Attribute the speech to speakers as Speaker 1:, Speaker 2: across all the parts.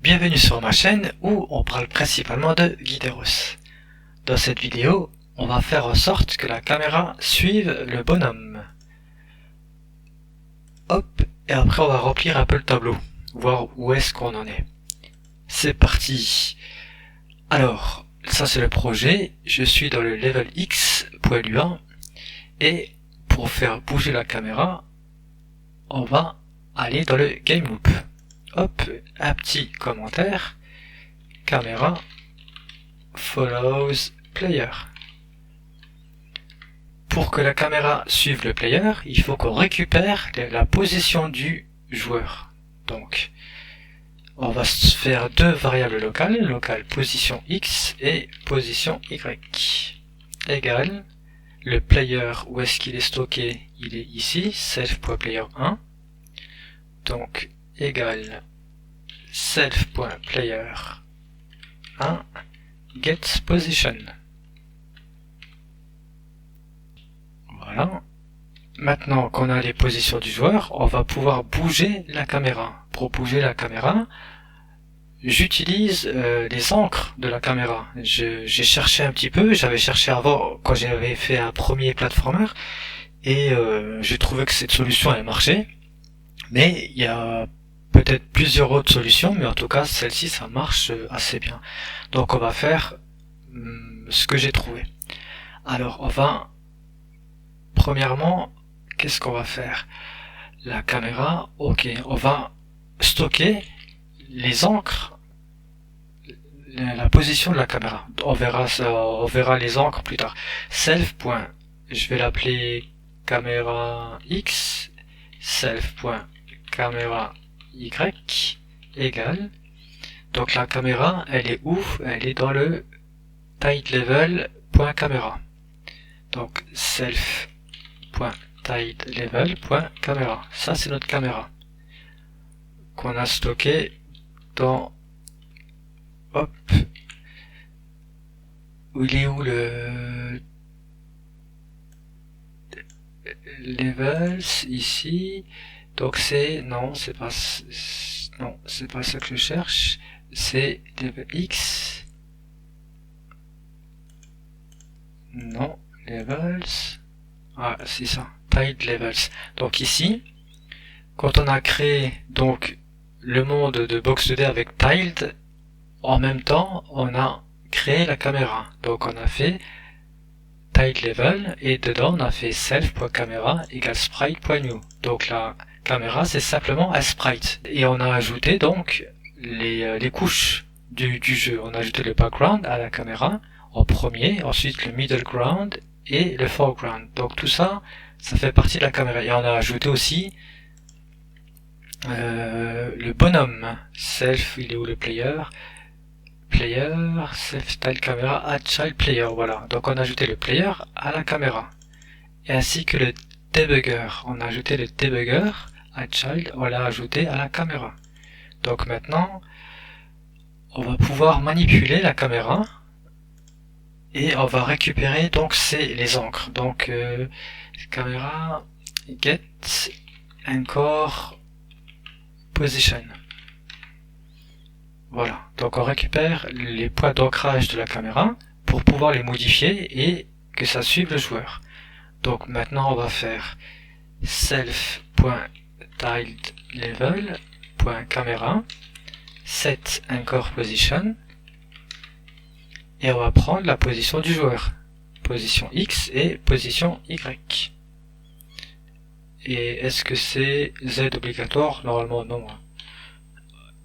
Speaker 1: Bienvenue sur ma chaîne où on parle principalement de Guideros. Dans cette vidéo, on va faire en sorte que la caméra suive le bonhomme. Hop, et après on va remplir un peu le tableau, voir où est-ce qu'on en est. C'est parti. Alors, ça c'est le projet, je suis dans le level X.1 et pour faire bouger la caméra, on va aller dans le game loop. Hop, un petit commentaire, caméra follows player. Pour que la caméra suive le player, il faut qu'on récupère la position du joueur. Donc, on va se faire deux variables locales position X et position Y, égale le player, où est-ce qu'il est stocké? Il est ici, self.player1, donc égale self.player1 get position. Voilà. Maintenant qu'on a les positions du joueur, on va pouvoir bouger la caméra. Pour bouger la caméra, j'utilise les encres de la caméra. J'ai cherché un petit peu, j'avais cherché avant quand j'avais fait un premier platformer et j'ai trouvé que cette solution elle marchait. Mais il y a peut-être plusieurs autres solutions, mais en tout cas celle-ci ça marche assez bien. Donc on va faire ce que j'ai trouvé. Alors on va premièrement, qu'est-ce qu'on va faire? La caméra, ok, on va stocker les encres, la position de la caméra. On verra les encres plus tard. Self. Je vais l'appeler caméra X, self.caméra Y égale. Donc la caméra, elle est où? Elle est dans le tileLevel.camera. Donc self.tileLevel.camera. Ça c'est notre caméra qu'on a stocké dans, hop, où il est où le levels ici. Donc c'est, non c'est pas ça que je cherche, c'est level X, non, levels, ah c'est ça, tiled levels. Donc ici, quand on a créé donc le monde de Box 2D avec tiled, en même temps on a créé la caméra. Donc on a fait tiled level et dedans on a fait self.camera égale sprite.new. Donc la caméra c'est simplement un sprite et on a ajouté donc les couches du jeu. On a ajouté le background à la caméra en premier, ensuite le middle ground et le foreground. Donc tout ça, ça fait partie de la caméra. Et on a ajouté aussi le bonhomme. Self, il est où le player? Player, self style camera add child player. Voilà. Donc on a ajouté le player à la caméra. Et ainsi que le debugger. On a ajouté le debugger add child, on l'a ajouté à la caméra. Donc maintenant, on va pouvoir manipuler la caméra et on va récupérer donc les encres. Donc caméra get encore position. Voilà, donc on récupère les points d'ancrage de la caméra pour pouvoir les modifier et que ça suive le joueur. Donc maintenant on va faire self.tiledLevel.camera set encore position et on va prendre la position du joueur, position X et position Y. Et est-ce que c'est Z obligatoire? Normalement non.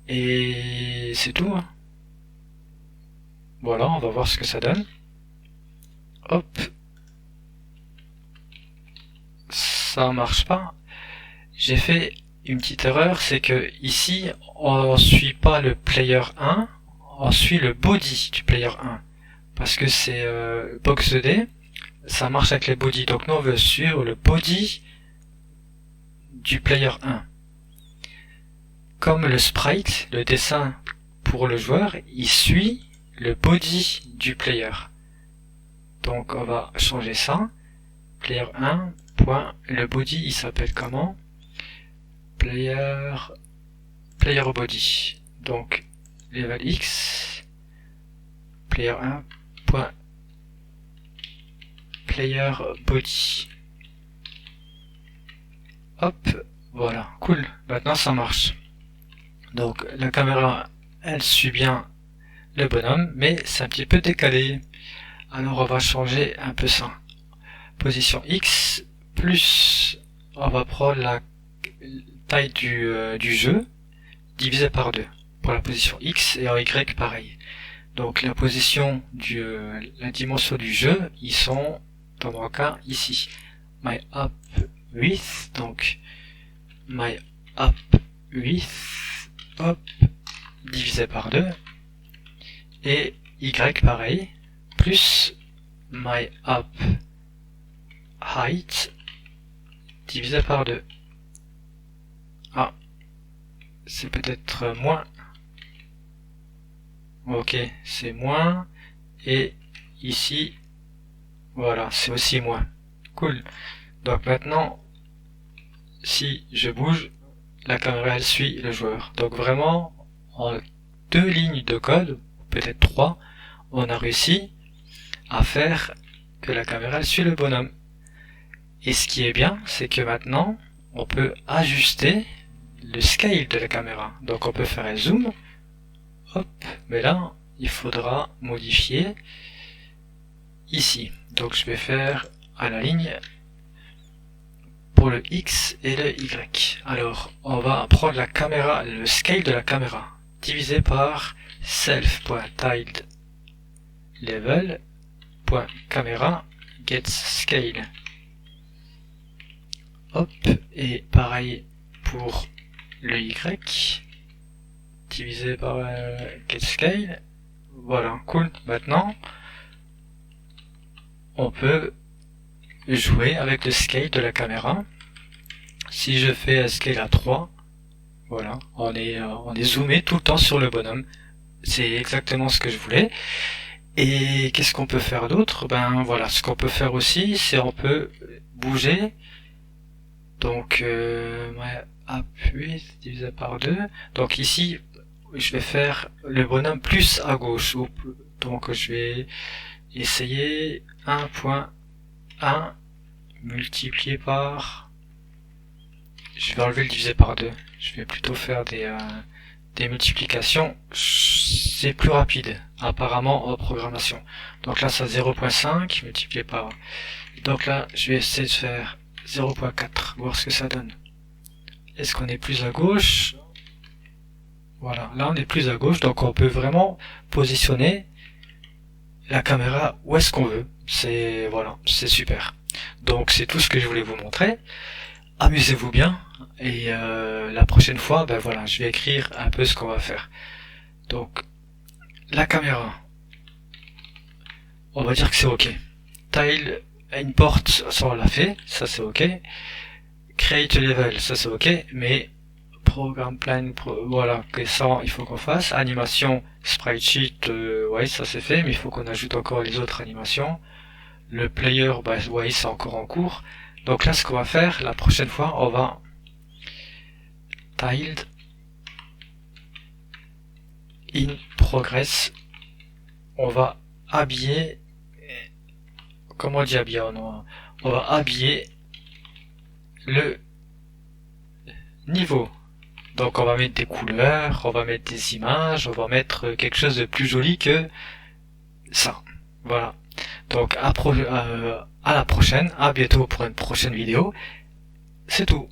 Speaker 1: Et c'est tout. Voilà, on va voir ce que ça donne. Hop. Ça marche pas. J'ai fait une petite erreur, c'est que ici, on suit pas le player 1, on suit le body du player 1. Parce que c'est Box 2D, ça marche avec les bodies. Donc nous on veut suivre le body du player 1. Comme le sprite, le dessin pour le joueur, il suit le body du player. Donc on va changer ça. Player 1, point, le body il s'appelle comment? Player body. Donc level x, player 1, point, player body. Hop, voilà, cool, maintenant ça marche. Donc la caméra, elle suit bien le bonhomme, mais c'est un petit peu décalé. Alors on va changer un peu ça. Position X, plus on va prendre la taille du jeu, divisé par 2. Pour la position X et en Y pareil. Donc la position la dimension du jeu, ils sont, dans mon cas, ici. My up width, donc my up width, hop, divisé par 2, et Y pareil, plus my up height, divisé par 2. Ah, c'est peut-être moins. Ok, c'est moins, et ici, voilà, c'est aussi moins. Cool. Donc maintenant, si je bouge, la caméra elle suit le joueur. Donc vraiment, en 2 lignes de code, peut-être 3, on a réussi à faire que la caméra elle suit le bonhomme. Et ce qui est bien, c'est que maintenant, on peut ajuster le scale de la caméra. Donc on peut faire un zoom, hop, mais là, il faudra modifier ici. Donc je vais faire à la ligne pour le X et le Y. Alors, on va prendre la caméra, le scale de la caméra, divisé par self.tilde.level.camera gets scale. Hop, et pareil pour le Y, divisé par get scale. Voilà, cool. Maintenant, on peut jouer avec le scale de la caméra. Si je fais un scale à 3, voilà, on est zoomé tout le temps sur le bonhomme. C'est exactement ce que je voulais. Et qu'est-ce qu'on peut faire d'autre? Ben voilà, ce qu'on peut faire aussi, c'est on peut bouger. Donc appuyer divisé par 2. Donc ici, je vais faire le bonhomme plus à gauche. Donc je vais essayer 1.1 multiplié par, je vais enlever le divisé par 2, je vais plutôt faire des multiplications, c'est plus rapide apparemment en programmation. Donc là ça 0.5 multiplié par, donc là je vais essayer de faire 0.4, voir ce que ça donne. Est-ce qu'on est plus à gauche? Voilà, là on est plus à gauche, donc on peut vraiment positionner la caméra où est-ce qu'on veut. C'est voilà, c'est super. Donc c'est tout ce que je voulais vous montrer. Amusez-vous bien et la prochaine fois, ben voilà, je vais écrire un peu ce qu'on va faire. Donc la caméra, on va dire que c'est ok. Tile import, ça on l'a fait, ça c'est ok. Create level, ça c'est ok, mais programme plan, voilà, que ça il faut qu'on fasse. Animation, sprite sheet, ouais ça c'est fait, mais il faut qu'on ajoute encore les autres animations. Le player, bah ouais c'est encore en cours. Donc là ce qu'on va faire, la prochaine fois, on va tiled in progress. On va habiller, comment on dit habiller, on va habiller le niveau. Donc on va mettre des couleurs, on va mettre des images, on va mettre quelque chose de plus joli que ça. Voilà. Donc à la prochaine, à bientôt pour une prochaine vidéo. C'est tout.